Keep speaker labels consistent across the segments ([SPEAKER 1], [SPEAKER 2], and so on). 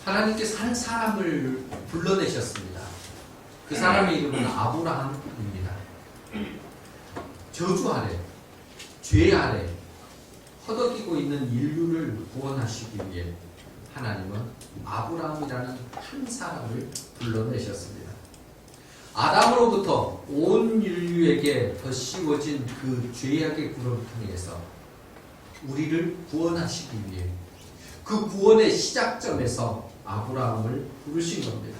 [SPEAKER 1] 하나님께서 한 사람을 불러내셨습니다. 그 사람의 이름은 아브라함입니다. 저주 아래, 죄 아래 허덕이고 있는 인류를 구원하시기 위해 하나님은 아브라함이라는 한 사람을 불러내셨습니다. 아담으로부터 온 인류에게 더 씌워진 그 죄악의 구렁텅이에서 우리를 구원하시기 위해 그 구원의 시작점에서 아브라함을 부르신 겁니다.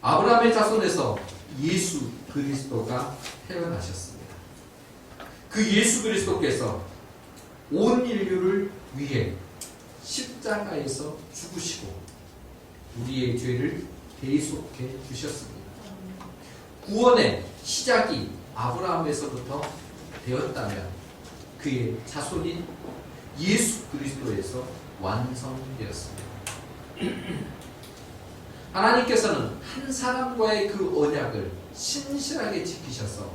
[SPEAKER 1] 아브라함의 자손에서 예수 그리스도가 태어나셨습니다. 그 예수 그리스도께서 온 인류를 위해 십자가에서 죽으시고 우리의 죄를 대속해 주셨습니다. 구원의 시작이 아브라함에서부터 되었다면 그의 자손인 예수 그리스도에서 완성되었습니다. 하나님께서는 한 사람과의 그 언약을 신실하게 지키셔서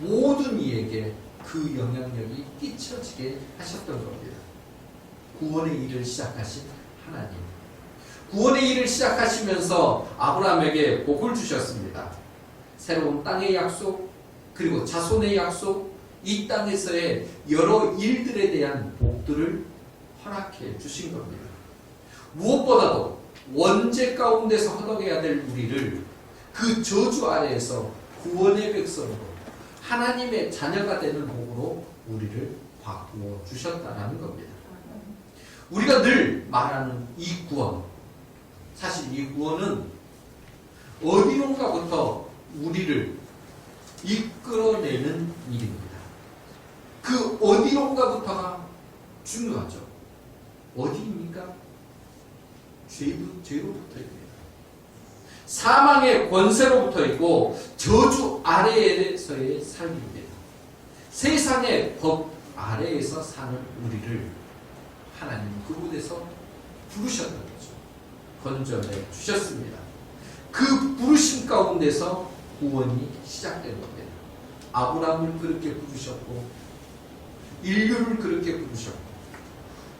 [SPEAKER 1] 모든 이에게 그 영향력이 끼쳐지게 하셨던 겁니다. 구원의 일을 시작하신 하나님. 구원의 일을 시작하시면서 아브라함에게 복을 주셨습니다. 새로운 땅의 약속, 그리고 자손의 약속, 이 땅에서의 여러 일들에 대한 복들을 허락해 주신 겁니다. 무엇보다도 원죄 가운데서 허덕여야 될 우리를 그 저주 아래에서 구원의 백성으로 하나님의 자녀가 되는 복으로 우리를 바꾸어 주셨다는 겁니다. 우리가 늘 말하는 이 구원, 사실 이 구원은 어디론가부터 우리를 이끌어내는 일입니다. 그 어디론가부터가 중요하죠. 어디입니까? 죄로부터입니다. 사망의 권세로부터 있고 저주 아래에서의 삶입니다. 세상의 법 아래에서 사는 우리를 하나님 그곳에서 부르셨던 거죠. 건져내 주셨습니다. 그 부르심 가운데서 구원이 시작된 겁니다. 아브라함을 그렇게 부르셨고 인류를 그렇게 부르셨고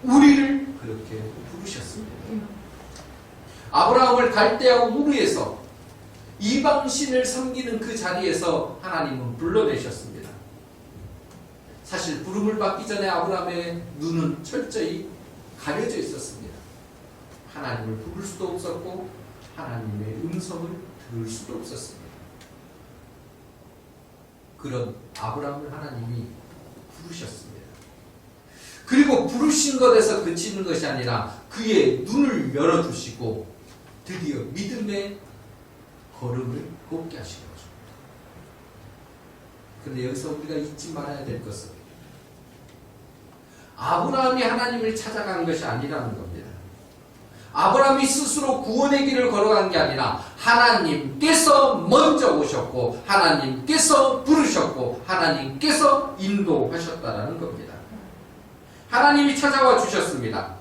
[SPEAKER 1] 우리를 그렇게 부르셨습니다. 아브라함을 갈대아 우르에서 이방신을 섬기는 그 자리에서 하나님은 불러내셨습니다. 사실 부름을 받기 전에 아브라함의 눈은 철저히 가려져 있었습니다. 하나님을 부를 수도 없었고 하나님의 음성을 들을 수도 없었습니다. 그런 아브라함을 하나님이 부르셨습니다. 그리고 부르신 것에서 그치는 것이 아니라 그의 눈을 열어주시고 드디어 믿음의 걸음을 걷게 하신 거죠. 그런데 여기서 우리가 잊지 말아야 될 것은 아브라함이 하나님을 찾아간 것이 아니라는 겁니다. 아브라함이 스스로 구원의 길을 걸어간 게 아니라 하나님께서 먼저 오셨고 하나님께서 부르셨고 하나님께서 인도하셨다는 겁니다. 하나님이 찾아와 주셨습니다.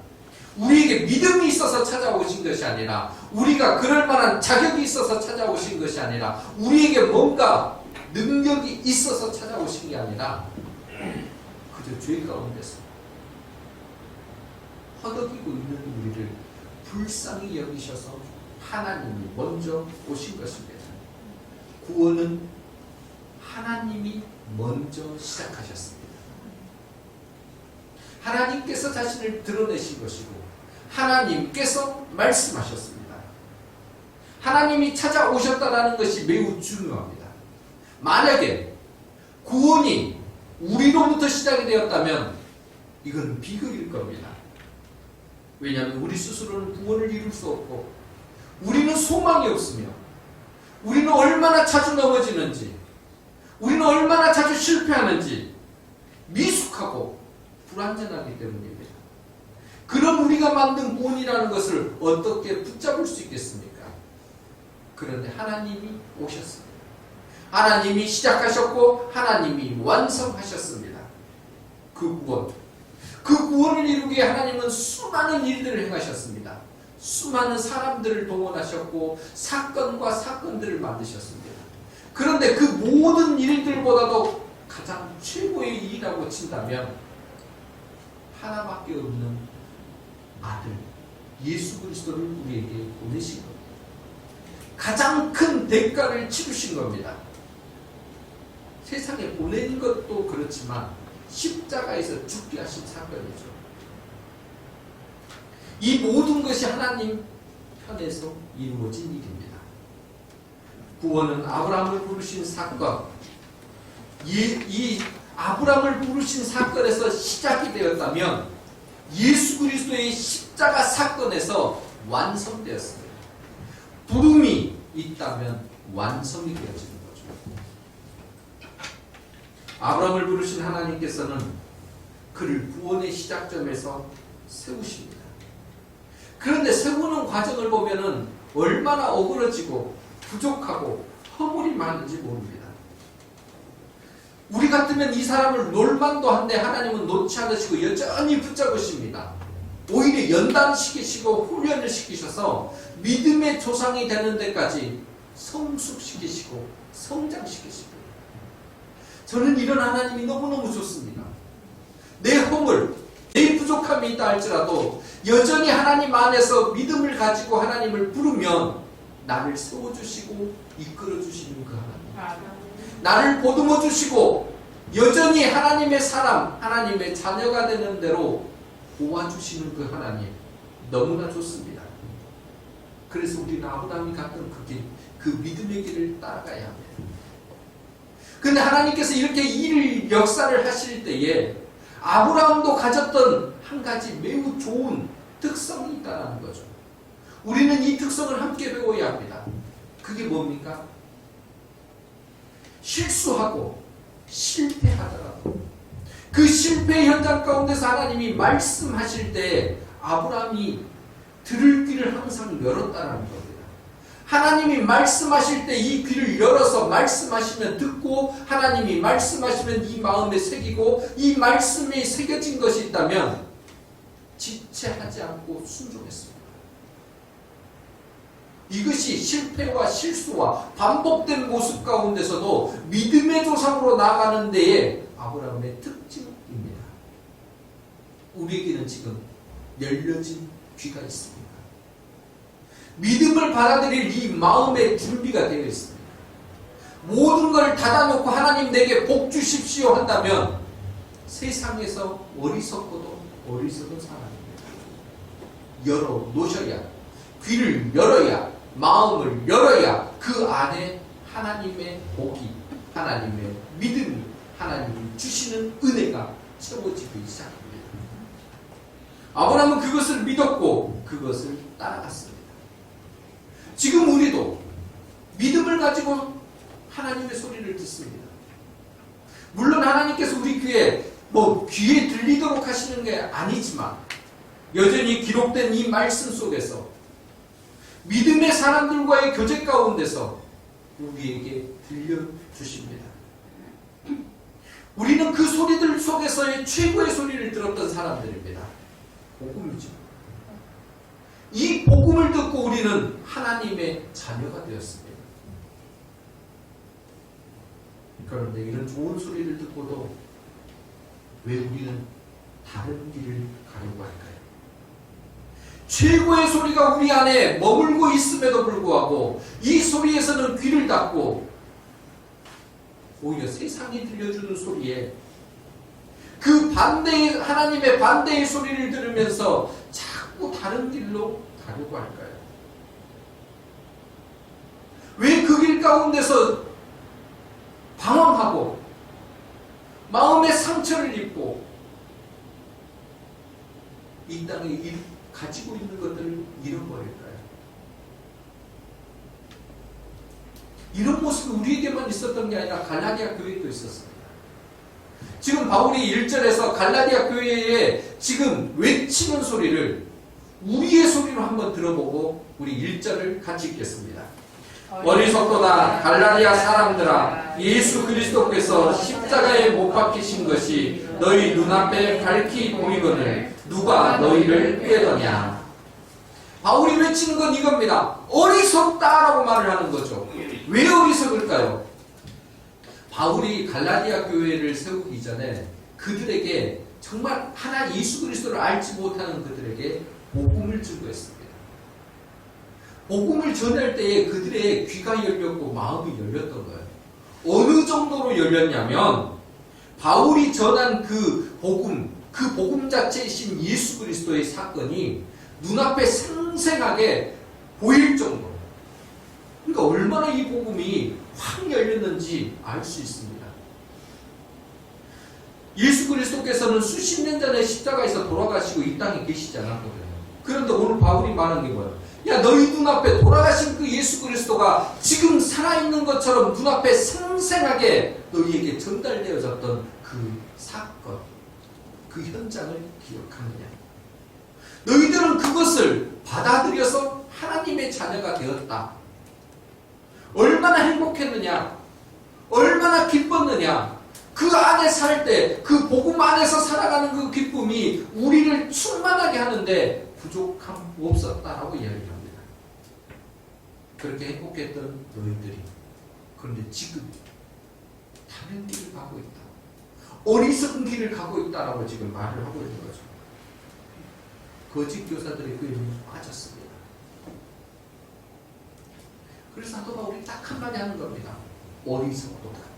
[SPEAKER 1] 우리에게 믿음이 있어서 찾아오신 것이 아니라 우리가 그럴 만한 자격이 있어서 찾아오신 것이 아니라 우리에게 뭔가 능력이 있어서 찾아오신 게 아니라 그저 죄 가운데서 허덕이고 있는 우리를 불쌍히 여기셔서 하나님이 먼저 오신 것입니다. 구원은 하나님이 먼저 시작하셨습니다. 하나님께서 자신을 드러내신 것이고 하나님께서 말씀하셨습니다. 하나님이 찾아오셨다는 것이 매우 중요합니다. 만약에 구원이 우리로부터 시작이 되었다면 이건 비극일 겁니다. 왜냐하면 우리 스스로는 구원을 이룰 수 없고 우리는 소망이 없으며 우리는 얼마나 자주 넘어지는지 우리는 얼마나 자주 실패하는지 미숙하고 불완전하기 때문입니다. 그럼 우리가 만든 구원이라는 것을 어떻게 붙잡을 수 있겠습니까? 그런데 하나님이 오셨습니다. 하나님이 시작하셨고 하나님이 완성하셨습니다. 그 구원. 그 구원을 이루기 위해 하나님은 수많은 일들을 행하셨습니다. 수많은 사람들을 동원하셨고 사건과 사건들을 만드셨습니다. 그런데 그 모든 일들보다도 가장 최고의 일이라고 친다면 하나밖에 없는 아들 예수 그리스도를 우리에게 보내신 겁니다. 가장 큰 대가를 치르신 겁니다. 세상에 보낸 것도 그렇지만 십자가에서 죽게 하신 사건이죠. 이 모든 것이 하나님 편에서 이루어진 일입니다. 구원은 아브라함을 부르신 사건, 이 아브라함을 부르신 사건에서 시작이 되었다면 예수 그리스도의 십자가 사건에서 완성되었습니다. 부름이 있다면 완성이 되어지는 거죠. 아브라함을 부르신 하나님께서는 그를 구원의 시작점에서 세우십니다. 그런데 세우는 과정을 보면은 얼마나 어그러지고 부족하고 허물이 많은지 모릅니다. 우리 같으면 이 사람을 놀만도 한데 하나님은 놓지 않으시고 여전히 붙잡으십니다. 오히려 연단시키시고 훈련을 시키셔서 믿음의 조상이 되는 데까지 성숙시키시고 성장시키시고, 저는 이런 하나님이 너무너무 좋습니다. 내 허물, 내 부족함이 있다 할지라도 여전히 하나님 안에서 믿음을 가지고 하나님을 부르면 나를 세워주시고 이끌어주시는 그 하나님, 나를 보듬어 주시고 여전히 하나님의 사람, 하나님의 자녀가 되는 대로 도와주시는 그 하나님, 너무나 좋습니다. 그래서 우리는 아브라함이 갔던 그 길, 그 믿음의 길을 따라가야 합니다. 근데 하나님께서 이렇게 역사를 하실 때에 아브라함도 가졌던 한 가지 매우 좋은 특성이 있다는 거죠. 우리는 이 특성을 함께 배워야 합니다. 그게 뭡니까? 실수하고 실패하더라도 그 실패 현장 가운데서 하나님이 말씀하실 때 아브라함이 들을 귀를 항상 열었다는 겁니다. 하나님이 말씀하실 때 이 귀를 열어서 말씀하시면 듣고, 하나님이 말씀하시면 이 마음에 새기고, 이 말씀에 새겨진 것이 있다면 지체하지 않고 순종했습니다. 이것이 실패와 실수와 반복된 모습 가운데서도 믿음의 조상으로 나아가는 데에 아브라함의 특징입니다. 우리에게는 지금 열려진 귀가 있습니다. 믿음을 받아들일 이 마음의 준비가 되어 있습니다. 모든 걸 닫아놓고 하나님 내게 복 주십시오 한다면 세상에서 어리석고도 어리석은 사람입니다. 열어 놓으셔야, 귀를 열어야, 마음을 열어야 그 안에 하나님의 복이, 하나님의 믿음이, 하나님이 주시는 은혜가 채워지기 시작합니다. 아브라함은 그것을 믿었고 그것을 따라갔습니다. 지금 우리도 믿음을 가지고 하나님의 소리를 듣습니다. 물론 하나님께서 우리 귀에 들리도록 하시는 게 아니지만 여전히 기록된 이 말씀 속에서 믿음의 사람들과의 교제 가운데서 우리에게 들려주십니다. 우리는 그 소리들 속에서의 최고의 소리를 들었던 사람들입니다. 복음이죠. 이 복음을 듣고 우리는 하나님의 자녀가 되었습니다. 그런데 이런 좋은 소리를 듣고도 왜 우리는 다른 길을 가려고 할까요? 최고의 소리가 우리 안에 머물고 있음에도 불구하고 이 소리에서는 귀를 닫고 오히려 세상이 들려주는 소리에 그 반대의, 하나님의 반대의 소리를 들으면서 자꾸 다른 길로 가려고 할까요? 왜 그 길 가운데서 방황하고 마음의 상처를 입고 이 땅에 가지고 있는 것들을 잃어버릴까요? 이런 모습이 우리에게만 있었던 게 아니라 갈라디아 교회도 있었습니다. 지금 바울이 1절에서 갈라디아 교회에 지금 외치는 소리를 우리의 소리로 한번 들어보고 우리 1절을 같이 읽겠습니다. 어리석도다 갈라디아 사람들아, 예수 그리스도께서 십자가에 못 박히신 것이 너희 눈앞에 밝히 보이거늘 누가 너희를 꾀더냐. 바울이 외치는 건 이겁니다. 어리석다라고 말을 하는 거죠. 왜 어리석을까요? 바울이 갈라디아 교회를 세우기 전에 그들에게 정말 하나 예수 그리스도를 알지 못하는 그들에게 복음을 증거했습니다. 복음을 전할 때에 그들의 귀가 열렸고 마음이 열렸던 거예요. 어느 정도로 열렸냐면 바울이 전한 그 복음 자체이신 예수 그리스도의 사건이 눈앞에 생생하게 보일 정도로, 그러니까 얼마나 이 복음이 확 열렸는지 알 수 있습니다. 예수 그리스도께서는 수십 년 전에 십자가에서 돌아가시고 이 땅에 계시지 않았거든요. 그런데 오늘 바울이 말한 게 뭐예요? 야, 너희 눈앞에 돌아가신 그 예수 그리스도가 지금 살아있는 것처럼 눈앞에 생생하게 너희에게 전달되어졌던 그 사건, 그 현장을 기억하느냐? 너희들은 그것을 받아들여서 하나님의 자녀가 되었다. 얼마나 행복했느냐? 얼마나 기뻤느냐? 그 안에 살 때, 그 복음 안에서 살아가는 그 기쁨이 우리를 충만하게 하는데 부족함 없었다라고 이야기합니다. 그렇게 행복했던 너희들이 그런데 지금 다른 길을 가고 있다. 어리석은 길을 가고 있다라고 지금 말을 하고 있는 거죠. 거짓 교사들의 그 이름이 빠졌습니다. 그래서 사도 바울이 딱 한마디 하는 겁니다. 어리석도다.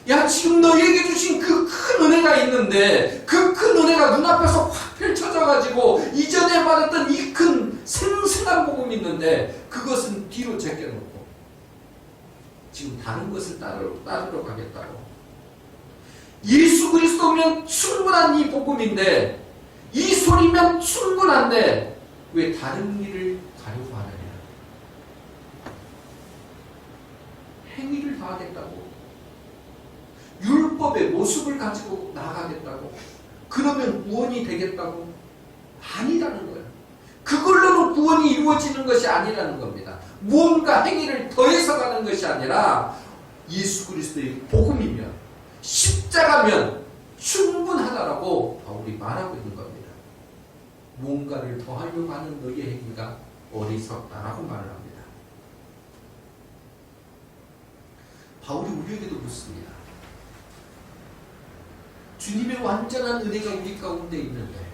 [SPEAKER 1] 야, 지금 너희에게 주신 그 큰 은혜가 있는데 그 큰 은혜가 눈앞에서 확 펼쳐져가지고 이전에 받았던 이 큰 생생한 복음이 있는데 그것은 뒤로 제껴놓고 지금 다른 것을 따르러 가겠다고. 예수 그리스도면 충분한 이 복음인데 이 소리면 충분한데 왜 다른 일을 가려고 하느냐. 행위를 더하겠다고. 율법의 모습을 가지고 나아가겠다고. 그러면 구원이 되겠다고. 아니라는 거예요. 그걸로는 구원이 이루어지는 것이 아니라는 겁니다. 무언가 행위를 더해서 가는 것이 아니라 예수 그리스도의 복음이면 십자가면 충분하다라고 바울이 말하고 있는 겁니다. 무언가를 더하려고 하는 너희의 행위가 어리석다라고 말을 합니다. 바울이 우리에게도 묻습니다. 주님의 완전한 은혜가 우리 가운데 있는데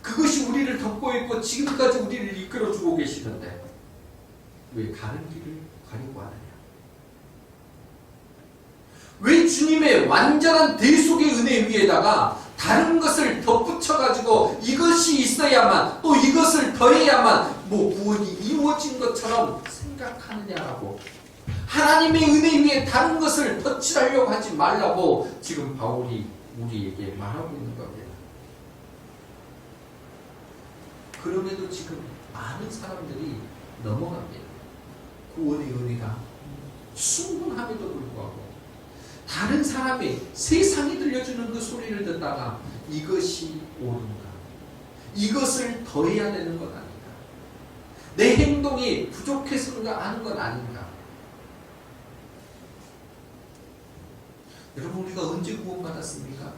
[SPEAKER 1] 그것이 우리를 덮고 있고 지금까지 우리를 이끌어주고 계시는데 왜 다른 길을 가려고 하느냐? 왜 주님의 완전한 대속의 은혜 위에다가 다른 것을 덧붙여가지고 이것이 있어야만 또 이것을 더해야만 구원이 이루어진 것처럼 생각하느냐라고, 하나님의 은혜 위에 다른 것을 덧칠하려고 하지 말라고 지금 바울이 우리에게 말하고 있는 겁니다. 그럼에도 지금 많은 사람들이 넘어갑니다. 구원의 은혜가 충분함에도 불구하고 다른 사람의 세상이 들려주는 그 소리를 듣다가 이것이 옳은가? 이것을 더해야 되는 것 아닌가? 내 행동이 부족해서가 하는 건 아닌가? 여러분, 우리가 언제 구원받았습니까?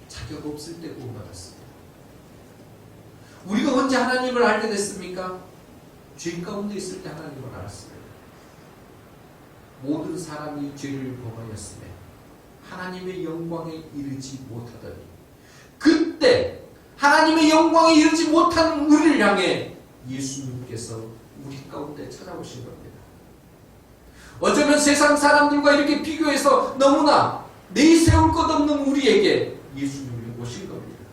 [SPEAKER 1] 자격 없을 때 구원받았습니다. 우리가 언제 하나님을 알게 됐습니까? 죄 가운데 있을 때 하나님을 알았습니다. 모든 사람이 죄를 범하였으며 하나님의 영광에 이르지 못하더니 그때 하나님의 영광에 이르지 못하는 우리를 향해 예수님께서 우리 가운데 찾아오신 겁니다. 어쩌면 세상 사람들과 이렇게 비교해서 너무나 내세울 것 없는 우리에게 예수님이 오신 겁니다.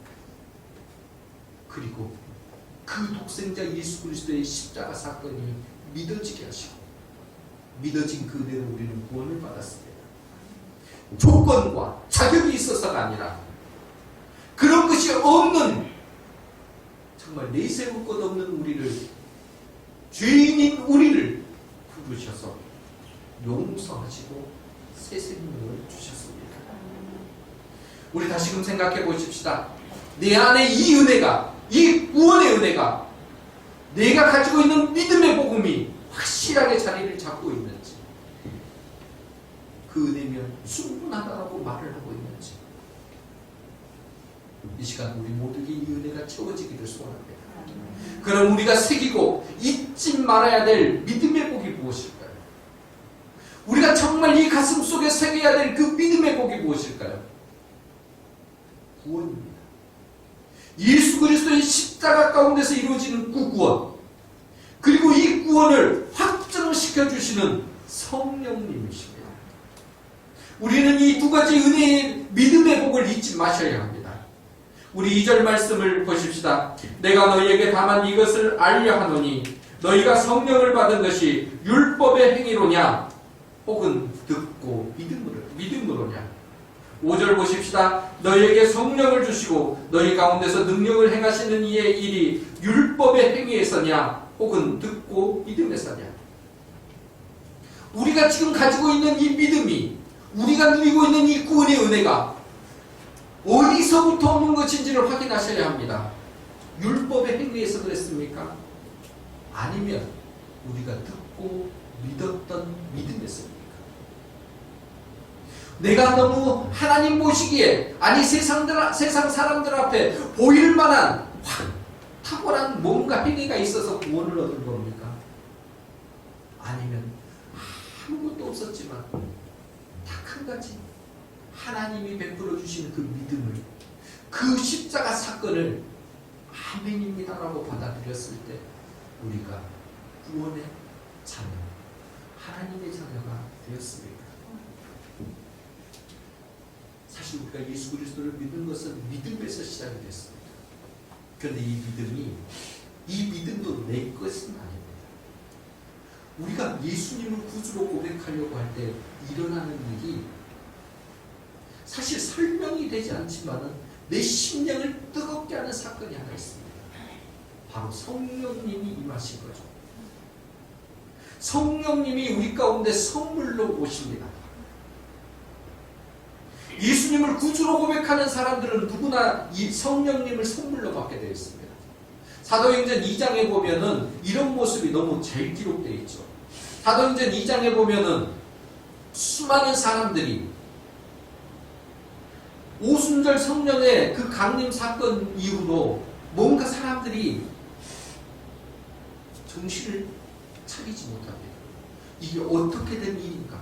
[SPEAKER 1] 그리고 그 독생자 예수 그리스도의 십자가 사건이 믿어지게 하시고 믿어진 그대로 우리는 구원을 받았습니다. 조건과 자격이 있어서가 아니라 그런 것이 없는, 정말 내세울 것 없는 우리를, 죄인인 우리를 부르셔서 용서하시고 새 생명을 주셨습니다. 우리 다시금 생각해 보십시다. 내 안에 이 은혜가, 이 구원의 은혜가, 내가 가지고 있는 믿음의 복음이 확실하게 자리를 잡고 있는지, 그 은혜면 충분하다고 말을 하고 있는지, 이 시간 우리 모두에게 이 은혜가 채워지기를 소원합니다. 그럼 우리가 새기고 잊지 말아야 될 믿음의 복이 무엇일까요? 우리가 정말 이 가슴 속에 새겨야 될 그 믿음의 복이 무엇일까요? 구원입니다. 예수 그리스도의 십자가 가운데서 이루어지는 구원, 그리고 이 구원을 확증시켜 주시는 성령님이십니다. 우리는 이 두 가지 은혜의 믿음의 복을 잊지 마셔야 합니다. 우리 2절 말씀을 보십시다. 내가 너희에게 다만 이것을 알려 하노니 너희가 성령을 받은 것이 율법의 행위로냐 혹은 듣고 믿음으로냐. 5절 보십시다. 너희에게 성령을 주시고 너희 가운데서 능력을 행하시는 이의 일이 율법의 행위에서냐 혹은 듣고 믿음에서냐. 우리가 지금 가지고 있는 이 믿음이, 우리가 누리고 있는 이 구원의 은혜가 어디서부터 오는 것인지를 확인하셔야 합니다. 율법의 행위에서 그랬습니까? 아니면 우리가 듣고 믿었던 믿음에서입니까? 내가 너무 하나님 보시기에, 아니 세상 사람들 앞에 보일 만한 확 탁월한 뭔가 행위가 있어서 구원을 얻은 겁니까? 아니면 아무것도 없었지만 딱 한 가지, 하나님이 베풀어 주신 그 믿음을, 그 십자가 사건을 아멘입니다라고 받아들였을 때 우리가 구원의 자녀, 하나님의 자녀가 되었습니다. 사실 우리가 예수 그리스도를 믿는 것은 믿음에서 시작이 됐습니다. 그런데 이 믿음도 내 것은 아닙니다. 우리가 예수님을 구주로 고백하려고 할 때 일어나는 일이 사실 설명이 되지 않지만은 내 심령을 뜨겁게 하는 사건이 하나 있습니다. 바로 성령님이 임하신 거죠. 성령님이 우리 가운데 선물로 오십니다. 예수님을 구주로 고백하는 사람들은 누구나 이 성령님을 선물로 받게 되어 있습니다. 사도행전 2장에 보면은 이런 모습이 너무 잘 기록되어 있죠. 사도행전 2장에 보면은 수많은 사람들이 오순절 성령의 그 강림 사건 이후로 뭔가 사람들이 정신을 차리지 못합니다. 이게 어떻게 된 일인가?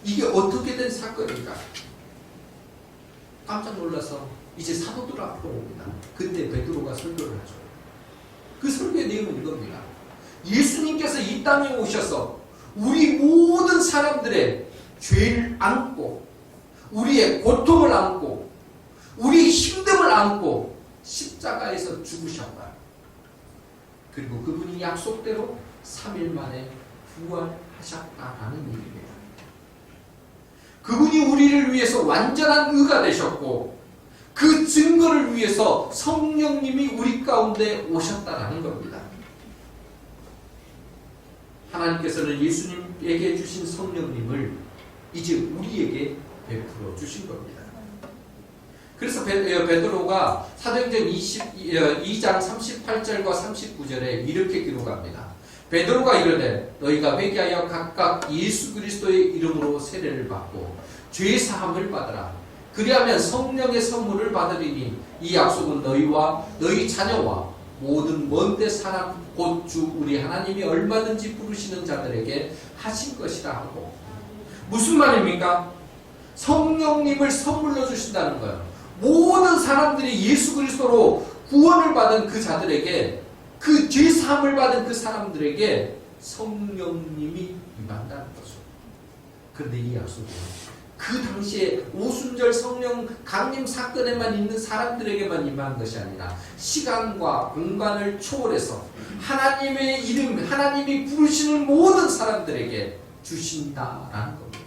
[SPEAKER 1] 이게 어떻게 된 사건인가? 깜짝 놀라서 이제 사도들 앞으로 옵니다. 그때 베드로가 설교를 하죠. 그 설교의 내용은 이겁니다. 예수님께서 이 땅에 오셔서 우리 모든 사람들의 죄를 안고, 우리의 고통을 안고, 우리의 힘듦을 안고 십자가에서 죽으셨다. 그리고 그분이 약속대로 3일 만에 부활하셨다라는 얘기입니다. 그분이 우리를 위해서 완전한 의가 되셨고, 그 증거를 위해서 성령님이 우리 가운데 오셨다라는 겁니다. 하나님께서는 예수님에게 주신 성령님을 이제 우리에게 베풀어 주신 겁니다. 그래서 베드로가 사도행전 2장 38절과 39절에 이렇게 기록합니다. 베드로가 이르되 너희가 회개하여 각각 예수 그리스도의 이름으로 세례를 받고 죄 사함을 받으라. 그리하면 성령의 선물을 받으리니 이 약속은 너희와 너희 자녀와 모든 먼데 사람 곧 주 우리 하나님이 얼마든지 부르시는 자들에게 하신 것이라 하고. 무슨 말입니까? 성령님을 선물로 주신다는 거예요. 모든 사람들이 예수 그리스도로 구원을 받은 그 자들에게, 그 죄 사함을 받은 그 사람들에게 성령님이 임한다는 거죠. 그런데 이 약속은 그 당시에 오순절 성령 강림 사건에만 있는 사람들에게만 임한 것이 아니라 시간과 공간을 초월해서 하나님의 이름, 하나님이 부르시는 모든 사람들에게 주신다라는 겁니다.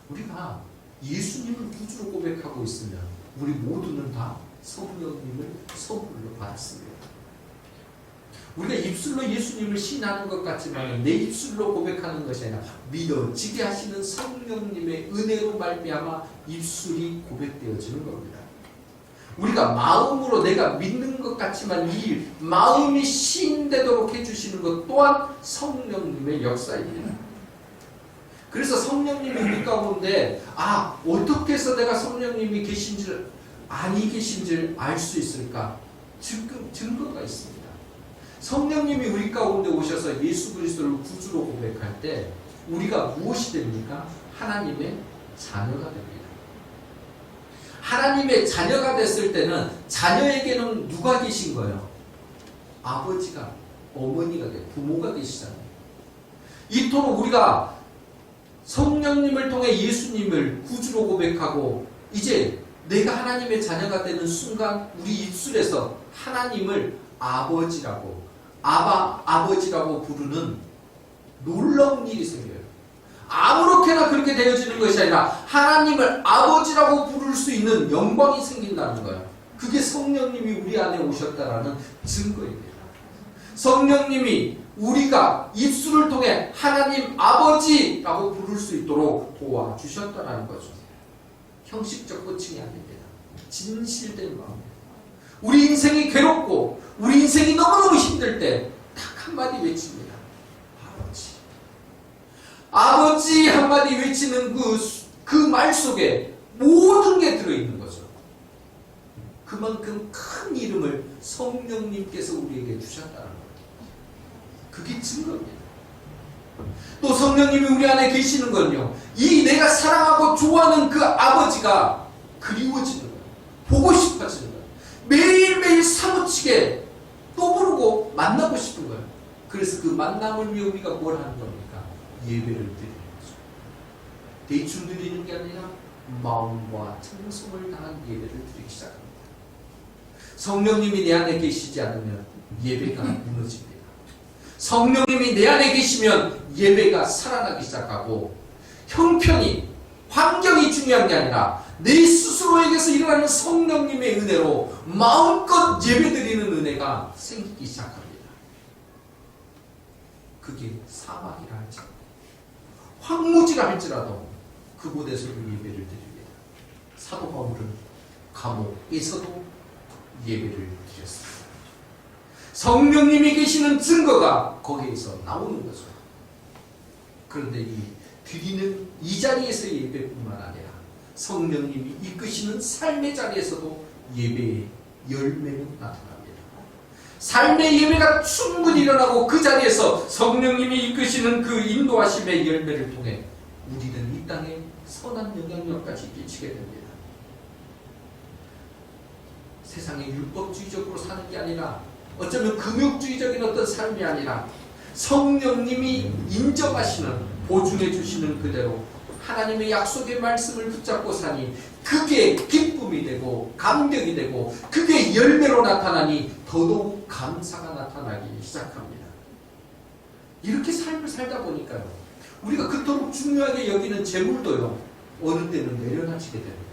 [SPEAKER 1] 우리가 예수님을 구주로 고백하고 있으면 우리 모두는 다 성령님을 선물로 받았습니다. 우리가 입술로 예수님을 시인하는 것 같지만 내 입술로 고백하는 것이 아니라 믿어지게 하시는 성령님의 은혜로 말미암아 입술이 고백되어지는 겁니다. 우리가 마음으로 내가 믿는 것 같지만 이 마음이 시인되도록 해주시는 것 또한 성령님의 역사입니다. 그래서 성령님이 우리 가운데 어떻게 해서 내가 성령님이 계신지를 아니 계신지를 알 수 있을까? 증거가 있습니다. 성령님이 우리 가운데 오셔서 예수 그리스도를 구주로 고백할 때 우리가 무엇이 됩니까? 하나님의 자녀가 됩니다. 하나님의 자녀가 됐을 때는 자녀에게는 누가 계신 거예요? 아버지가, 어머니가 돼, 부모가 계시잖아요. 이토록 우리가 성령님을 통해 예수님을 구주로 고백하고 이제 내가 하나님의 자녀가 되는 순간 우리 입술에서 하나님을 아버지라고, 아버지라고 부르는 놀라운 일이 생겨요. 아무렇게나 그렇게 되어지는 것이 아니라 하나님을 아버지라고 부를 수 있는 영광이 생긴다는 거예요. 그게 성령님이 우리 안에 오셨다라는 증거입니다. 성령님이 우리가 입술을 통해 하나님 아버지라고 부를 수 있도록 도와주셨다는 거죠. 형식적 호칭이 아닙니다. 진실된 마음이에요. 우리 인생이 괴롭고 우리 인생이 너무너무 힘들 때 딱 한마디 외칩니다. 아버지. 아버지 한마디 외치는 그 말 속에 모든 게 들어있는 거죠. 그만큼 큰 이름을 성령님께서 우리에게 주셨다는 거예요. 그게 증거입니다. 또 성령님이 우리 안에 계시는 건요, 이 내가 사랑하고 좋아하는 그 아버지가 그리워지는 거예요. 보고 싶어지는 거예요. 매일매일 사무치게 또 부르고 만나고 싶은 거예요. 그래서 그 만남을 위해 우리가 뭘 하는 겁니까? 예배를 드리는 거죠. 대충 드리는 게 아니라 마음과 정성을 다한 예배를 드리기 시작합니다. 성령님이 내 안에 계시지 않으면 예배가 무너집니다. 성령님이 내 안에 계시면 예배가 살아나기 시작하고, 형편이, 환경이 중요한 게 아니라 내 스스로에게서 일어나는 성령님의 은혜로 마음껏 예배드리는 은혜가 생기기 시작합니다. 그게 사막이라 할지라도, 황무지라 할지라도 그곳에서도 예배를 드립니다. 사도 바울은 감옥에서도 예배를 드렸습니다. 성령님이 계시는 증거가 거기에서 나오는 거죠. 그런데 이 드리는 이 자리에서의 예배뿐만 아니라 성령님이 이끄시는 삶의 자리에서도 예배의 열매는 나타납니다. 삶의 예배가 충분히 일어나고 그 자리에서 성령님이 이끄시는 그 인도하심의 열매를 통해 우리는 이 땅에 선한 영향력까지 끼치게 됩니다. 세상에 율법주의적으로 사는 게 아니라, 어쩌면 금욕주의적인 어떤 삶이 아니라 성령님이 인정하시는, 보증해 주시는 그대로 하나님의 약속의 말씀을 붙잡고 사니 그게 기쁨이 되고 감격이 되고 그게 열매로 나타나니 더더욱 감사가 나타나기 시작합니다. 이렇게 삶을 살다 보니까요, 우리가 그토록 중요하게 여기는 재물도요, 어느 때는 내려놔지게 되는 거예요.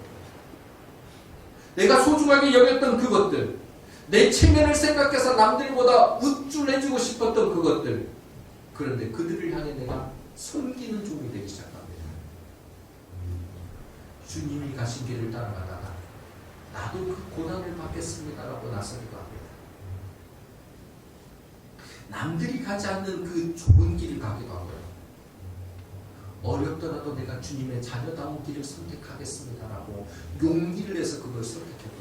[SPEAKER 1] 내가 소중하게 여겼던 그것들, 내 체면을 생각해서 남들보다 우쭐해주고 싶었던 그것들, 그런데 그들을 향해 내가 섬기는 종이 되기 시작합니다. 주님이 가신 길을 따라가다가 나도 그 고난을 받겠습니다라고 나서기도 합니다. 남들이 가지 않는 그 좁은 길을 가기도 하고요. 어렵더라도 내가 주님의 자녀다운 길을 선택하겠습니다라고 용기를 내서 그걸 선택해버립니다.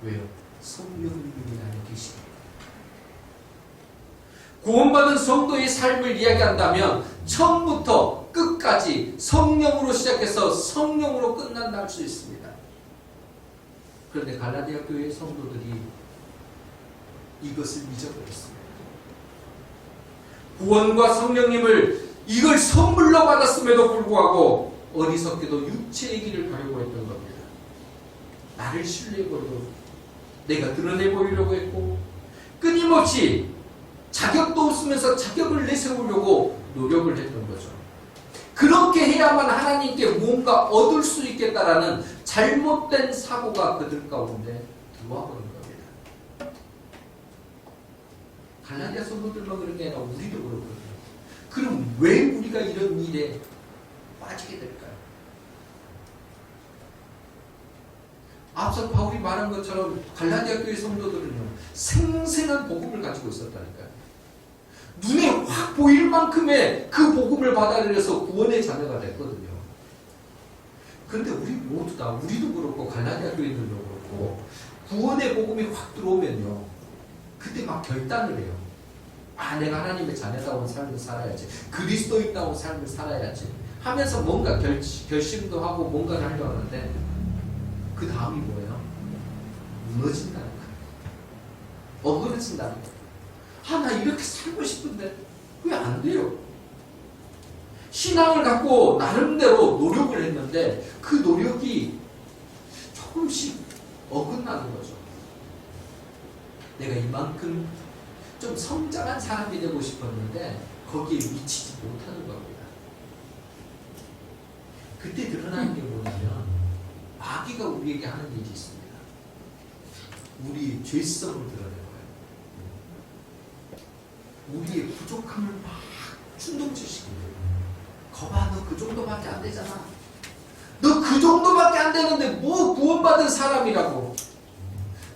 [SPEAKER 1] 왜요? 성령님이 우리 안에 계십니다. 구원받은 성도의 삶을 이야기한다면 처음부터 끝까지 성령으로 시작해서 성령으로 끝난다 할 수 있습니다. 그런데 갈라디아 교회의 성도들이 이것을 잊어버렸습니다. 구원과 성령님을 이걸 선물로 받았음에도 불구하고 어리석게도 육체의 길을 가려고 했던 겁니다. 나를 신뢰해보려고, 내가 드러내 보이려고 했고, 끊임없이 자격도 없으면서 자격을 내세우려고 노력을 했던 거죠. 그렇게 해야만 하나님께 뭔가 얻을 수 있겠다라는 잘못된 사고가 그들 가운데 들어와버린 겁니다. 갈라디아 성도들만 그런 게 아니라 우리도 그렇거든요. 그럼 왜 우리가 이런 일에 빠지게 될까요? 앞서 바울이 말한 것처럼 갈라디아 교회 성도들은요, 생생한 복음을 가지고 있었다니까요. 눈에 확 보일 만큼의 그 복음을 받아들여서 구원의 자녀가 됐거든요. 그런데 우리 모두 다, 우리도 그렇고 갈라디아 교인들도 그렇고, 구원의 복음이 확 들어오면요, 그때 막 결단을 해요. 아, 내가 하나님의 자녀다운 삶을 살아야지, 그리스도인다운 삶을 살아야지 하면서 뭔가 결심도 하고 뭔가를 하려고 하는데 그 다음이 뭐예요? 무너진다는 거예요. 어그러진다는 거예요. 아, 나 이렇게 살고 싶은데 왜 안 돼요? 신앙을 갖고 나름대로 노력을 했는데 그 노력이 조금씩 어긋나는 거죠. 내가 이만큼 좀 성장한 사람이 되고 싶었는데 거기에 미치지 못하는 겁니다. 그때 드러나는 게 뭐냐면 마귀가 우리에게 하는 일이 있습니다. 우리의 죄성을 드러내고요. 우리의 부족함을 막 충동질시키고, 거봐, 너 그 정도밖에 안 되잖아. 너 그 정도밖에 안 되는데 뭐 구원받은 사람이라고.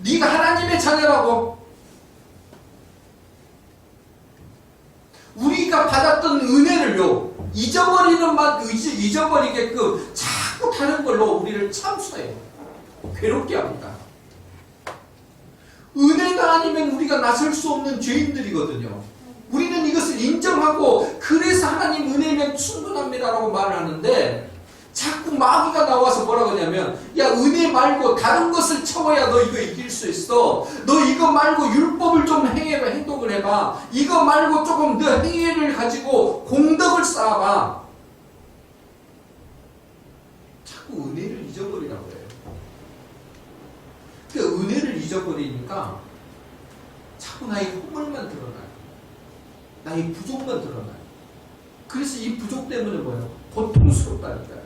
[SPEAKER 1] 네가 하나님의 자녀라고. 우리가 받았던 은혜를요, 잊어버리게끔 자꾸 다른 걸로 우리를 참수해요. 괴롭게 합니다. 은혜가 아니면 우리가 나설 수 없는 죄인들이거든요. 우리는 이것을 인정하고 그래서 하나님 은혜면 충분합니다라고 말을 하는데 자꾸 마귀가 나와서 뭐라고 하냐면 야, 은혜 말고 다른 것을 채워야 너 이거 이길 수 있어. 너 이거 말고 율법을 좀 행동을 해봐. 이거 말고 조금 더 행위를 가지고 공덕을 쌓아봐. 자꾸 은혜를 잊어버리라고 해요. 그 은혜를 잊어버리니까 자꾸 나의 허물만 드러나요. 나의 부족만 드러나요. 그래서 이 부족 때문에 뭐예요? 고통스럽다니까요.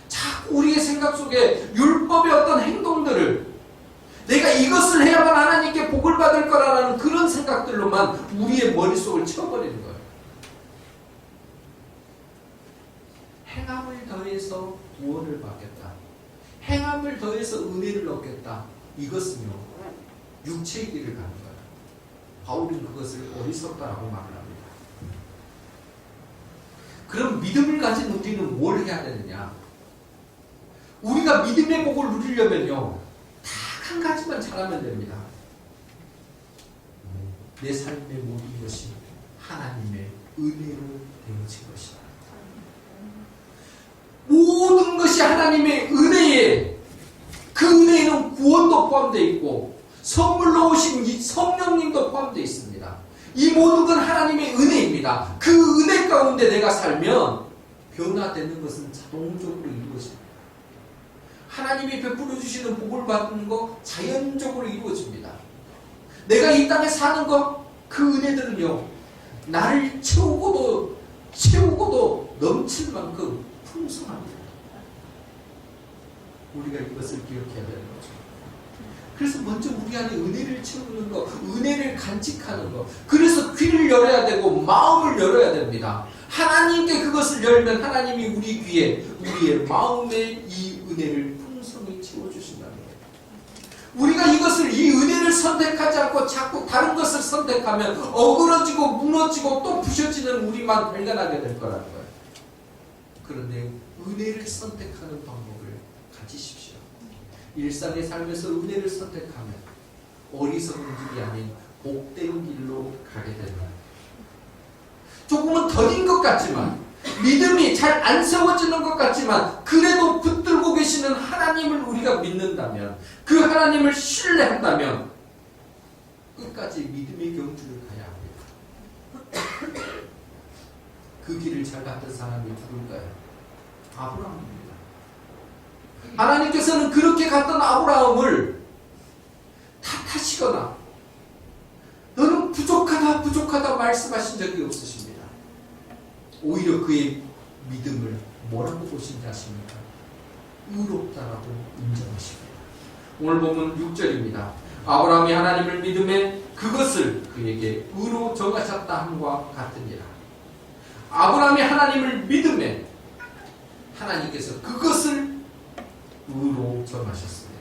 [SPEAKER 1] 자꾸 우리의 생각 속에 율법의 어떤 행동들을 내가 이것을 해야만 하나님께 복을 받을 거라는 그런 생각들로만 우리의 머릿속을 채워버리는 거예요. 행함을 더해서 구원을 받겠다. 행함을 더해서 은혜를 얻겠다. 이것은요, 육체의 길을 가는 거예요. 바울은 그것을 어리석다라고 말을 합니다. 그럼 믿음을 가진 우리는 뭘 해야 되느냐? 우리가 믿음의 복을 누리려면요, 딱 한 가지만 잘하면 됩니다. 내 삶의 모든 것이 하나님의 은혜로 되어진 것이다. 모든 것이 하나님의 은혜에, 그 은혜에는 구원도 포함되어 있고 선물로 오신 이 성령님도 포함되어 있습니다. 이 모든 건 하나님의 은혜입니다. 그 은혜 가운데 내가 살면 변화되는 것은 자동적으로 이루어집니다. 하나님이 베풀어 주시는 복을 받는 거 자연적으로 이루어집니다. 내가 이 땅에 사는 거, 그 은혜들은요, 나를 채우고도 넘칠 만큼 풍성합니다. 우리가 이것을 기억해야 되는 거죠. 그래서 먼저 우리 안에 은혜를 채우는 거, 은혜를 간직하는 거, 그래서 귀를 열어야 되고 마음을 열어야 됩니다. 하나님께 그것을 열면 하나님이 우리 귀에, 우리의 마음에 이 은혜를 풍성히 채워주신다는 거예요. 우리가 이 은혜를 선택하지 않고 자꾸 다른 것을 선택하면 어그러지고 무너지고 또 부셔지는 우리만 발견하게 될 거라는 거예요. 그런데 은혜를 선택하는 방법을 가지십시오. 일상의 삶에서 은혜를 선택하면 어리석은 길이 아닌 복된 길로 가게 됩니다. 조금은 더딘 것 같지만, 믿음이 잘 안 세워지는 것 같지만, 그래도 붙들고 계시는 하나님을 우리가 믿는다면, 그 하나님을 신뢰한다면 끝까지 믿음의 경주를 가야 합니다. 그 길을 잘 갔던 사람이 누굴까요? 아브라함입니다. 하나님께서는 그렇게 갔던 아브라함을 탓하시거나 너는 부족하다 말씀하신 적이 없으십니다. 오히려 그의 믿음을 뭐라고 보신지 아십니까? 의롭다라고 인정하십니다. 오늘 보면 6절입니다. 아브라함이 하나님을 믿음에 그것을 그에게 의로 정하셨다 함과 같으니라. 아브라함이 하나님을 믿음에 하나님께서 그것을 의로 정하셨습니다.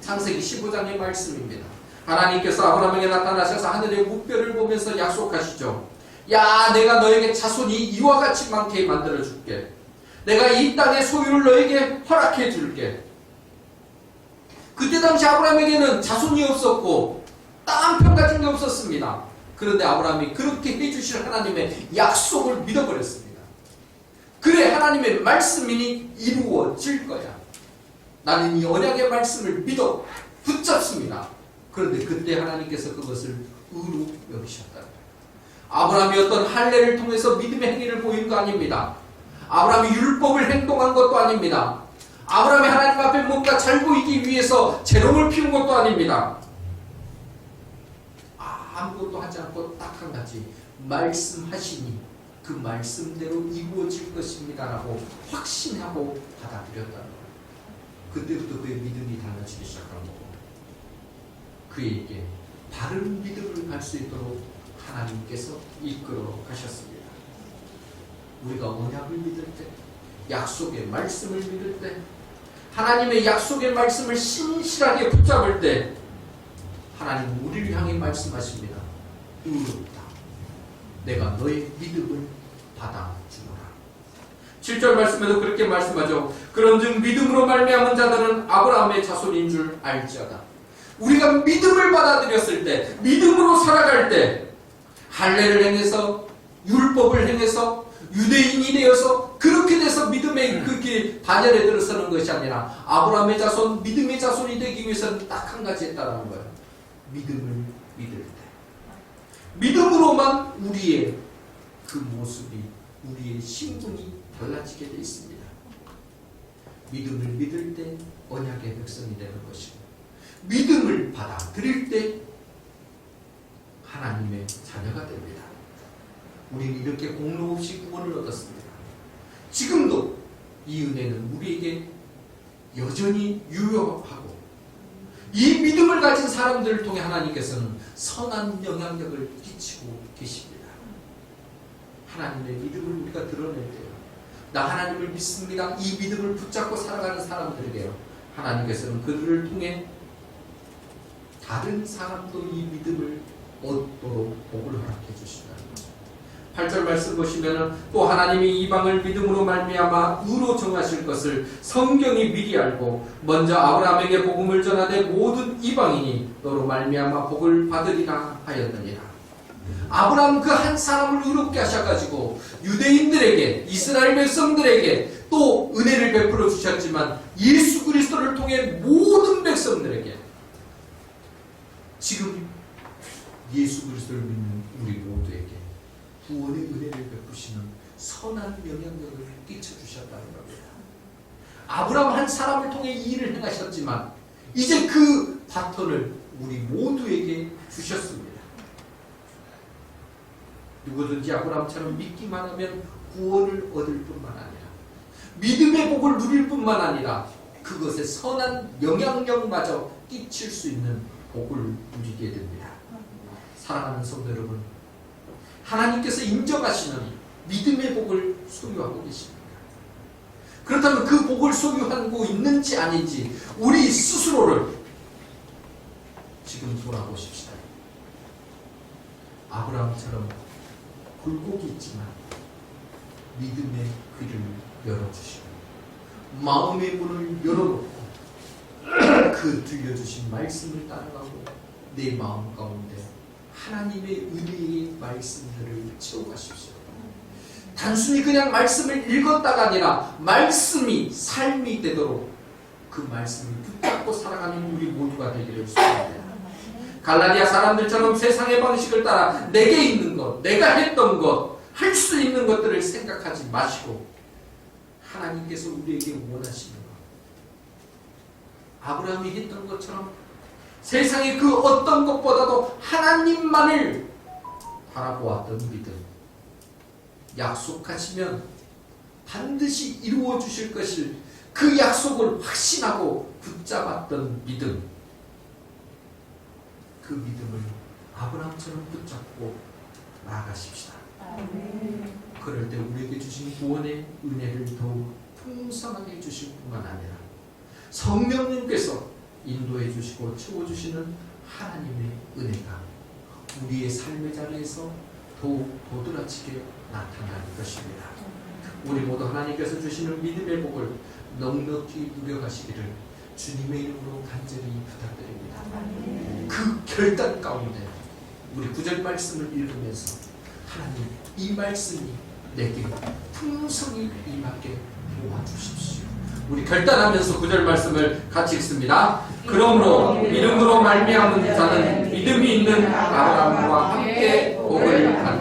[SPEAKER 1] 창세기 15장의 말씀입니다. 하나님께서 아브라함에게 나타나셔서 하늘의 무뼈를 보면서 약속하시죠. 야, 내가 너에게 자손이 이와 같이 많게 만들어 줄게. 내가 이 땅의 소유를 너에게 허락해 줄게. 그때 당시 아브라함에게는 자손이 없었고 땅 한 편 가진 게 없었습니다. 그런데 아브라함이 그렇게 해주실 하나님의 약속을 믿어버렸습니다. 그래, 하나님의 말씀이니 이루어질 거야. 나는 이 언약의 말씀을 믿어 붙잡습니다. 그런데 그때 하나님께서 그것을 의로 여기셨다. 아브라함이 어떤 할례를 통해서 믿음의 행위를 보인 거 아닙니다. 아브라함이 율법을 행동한 것도 아닙니다. 아브라함이 하나님 앞에 뭔가 잘 보이기 위해서 재롱을 피운 것도 아닙니다. 아무것도 하지 않고 딱 한 가지 말씀하시니 그 말씀대로 이루어질 것입니다라고 확신하고 받아들였다는 거예요. 그때부터 그의 믿음이 달라지기 시작한 거고 그에게 바른 믿음을 갈 수 있도록 하나님께서 이끌어 가셨습니다. 우리가 언약을 믿을 때, 약속의 말씀을 믿을 때, 하나님의 약속의 말씀을 신실하게 붙잡을 때 하나님은 우리를 향해 말씀하십니다. 의롭다. 내가 너의 믿음을 받아주노라. 7절 말씀에도 그렇게 말씀하죠. 그런즉 믿음으로 말미암은 자들은 아브라함의 자손인 줄 알지어다. 우리가 믿음을 받아들였을 때, 믿음으로 살아갈 때 할례를 행해서 율법을 행해서 유대인이 되어서 그렇게 돼서 믿음의 그 단열에 들어서는 것이 아니라 아브라함의 자손, 믿음의 자손이 되기 위해서는 딱 한 가지 했다라는 거예요. 믿음을 믿을 때. 믿음으로만 우리의 그 모습이, 우리의 신분이 달라지게 되어 있습니다. 믿음을 믿을 때 언약의 백성이 되는 것이고, 믿음을 받아들일 때 하나님의 자녀가 됩니다. 우리는 이렇게 공로 없이 구원을 얻었습니다. 지금도 이 은혜는 우리에게 여전히 유효하고 이 믿음을 가진 사람들을 통해 하나님께서는 선한 영향력을 끼치고 계십니다. 하나님의 믿음을 우리가 드러낼 때요, 나 하나님을 믿습니다, 이 믿음을 붙잡고 살아가는 사람들에게요, 하나님께서는 그들을 통해 다른 사람도 이 믿음을 얻도록 복을 허락해 주신다는 거죠. 8절 말씀 보시면은 또 하나님이 이방을 믿음으로 말미암아 의로 정하실 것을 성경이 미리 알고 먼저 아브라함에게 복음을 전하되 모든 이방인이 너로 말미암아 복을 받으리라 하였느니라. 아브라함 그 한 사람을 의롭게 하셔가지고 유대인들에게, 이스라엘 백성들에게 또 은혜를 베풀어 주셨지만 예수 그리스도를 통해 모든 백성들에게 지금 예수 그리스도를 믿는 우리 모두에게 구원의 은혜를 베푸시는 선한 영향력을 끼쳐주셨다는 겁니다. 아브라함 한 사람을 통해 이 일을 행하셨지만 이제 그 바톤을 우리 모두에게 주셨습니다. 누구든지 아브라함처럼 믿기만 하면 구원을 얻을 뿐만 아니라 믿음의 복을 누릴 뿐만 아니라 그것에 선한 영향력마저 끼칠 수 있는 복을 누리게 됩니다. 사랑하는 성도 여러분, 하나님께서 인정하시는 믿음의 복을 소유하고 계십니다. 그렇다면 그 복을 소유하고 있는지 아닌지 우리 스스로를 지금 돌아보십시다. 아브라함처럼 굴곡이 있지만 믿음의 귀를 열어주시고 마음의 문을 열어놓고 그 들려주신 말씀을 따라가고 내 마음 가운데 하나님의 은혜의 말씀들을 채워가십시오. 단순히 그냥 말씀을 읽었다가 아니라 말씀이 삶이 되도록 그 말씀을 붙잡고 살아가는 우리 모두가 되기를 소원합니다. 갈라디아 사람들처럼 세상의 방식을 따라 내게 있는 것, 내가 했던 것, 할 수 있는 것들을 생각하지 마시고 하나님께서 우리에게 원하시는 것, 아브라함이 했던 것처럼 세상의 그 어떤 것보다도 하나님만을 바라보았던 믿음, 약속하시면 반드시 이루어 주실 것을 그 약속을 확신하고 붙잡았던 믿음, 그 믿음을 아브라함처럼 붙잡고 나아가십시다. 그럴 때 우리에게 주신 구원의 은혜를 더욱 풍성하게 해주실 뿐만 아니라 성령님께서 인도해 주시고 채워주시는 하나님의 은혜가 우리의 삶의 자리에서 더욱 도드라지게 나타날 것입니다. 우리 모두 하나님께서 주시는 믿음의 복을 넉넉히 누려가시기를 주님의 이름으로 간절히 부탁드립니다. 그 결단 가운데 우리 구절 말씀을 읽으면서 하나님, 이 말씀이 내게 풍성히 임하게 도와주십시오. 우리 결단하면서 구절 말씀을 같이 읽습니다. 그러므로 믿음으로 말미암은 자는 믿음이 있는 아브라함과 함께 복을 받는다.